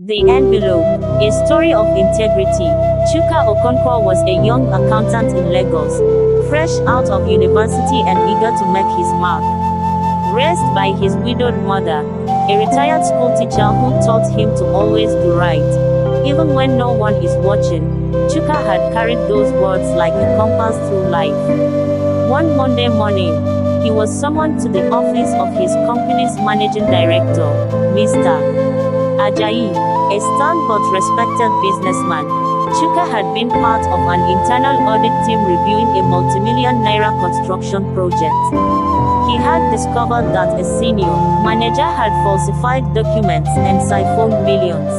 The Envelope, a story of integrity. Chuka Okonkwo was a young accountant in Lagos, fresh out of university and eager to make his mark. Raised by his widowed mother, a retired school teacher who taught him to always do right, even when no one is watching, Chuka had carried those words like a compass through life. One Monday morning, he was summoned to the office of his company's managing director, Mr. Ajayi, a stern but respected businessman. Chuka had been part of an internal audit team reviewing a multi-million naira construction project. He had discovered that a senior manager had falsified documents and siphoned millions.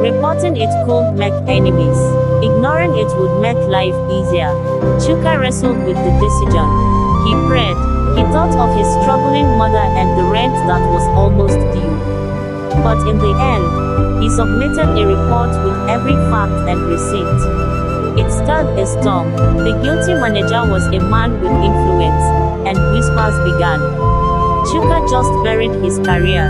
Reporting it could make enemies. Ignoring it would make life easier. Chuka wrestled with the decision. He prayed. He thought of his struggling mother and the rent that was almost due. But in the end, he submitted a report with every fact and receipt. It stirred a storm. The guilty manager was a man with influence, and whispers began. Chuka just buried his career.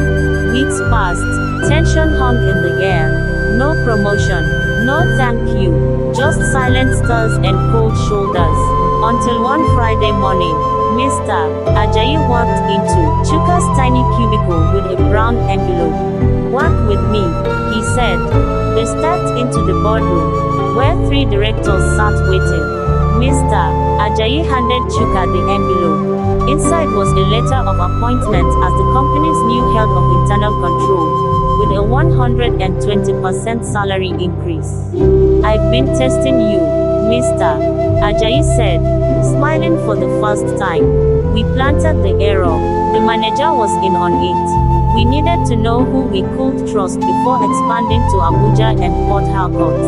Weeks passed. Tension hung in the air. No promotion, no thank you, just silent stares and cold shoulders. Until one Friday morning, Mr. Ajayi walked into Chuka's tiny cubicle with a brown envelope. "Work with me," he said. They stepped into the boardroom, where three directors sat waiting. Mr. Ajayi handed Chuka the envelope. Inside was a letter of appointment as the company's new head of internal control, with a 120% salary increase. "I've been testing you," Mr. Ajayi said, smiling for the first time. "We planted the error. The manager was in on it. We needed to know who we could trust before expanding to Abuja and Port Harcourt."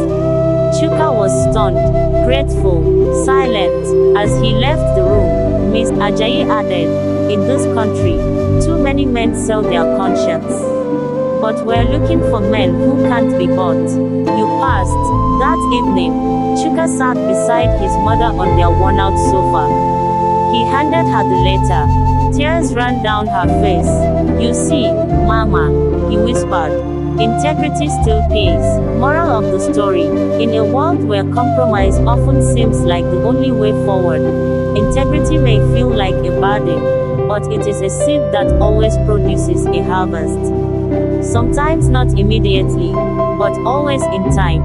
Chuka was stunned, grateful, silent. As he left the room, Ms. Ajayi added, "In this country, too many men sell their conscience. But we're looking for men who can't be bought." You passed. That evening, Chuka sat beside his mother on their worn-out sofa. He handed her the letter. Tears ran down her face. "You see, Mama," he whispered, "integrity still pays." Moral of the story: in a world where compromise often seems like the only way forward, integrity may feel like a burden, but it is a seed that always produces a harvest. Sometimes not immediately, but always in time.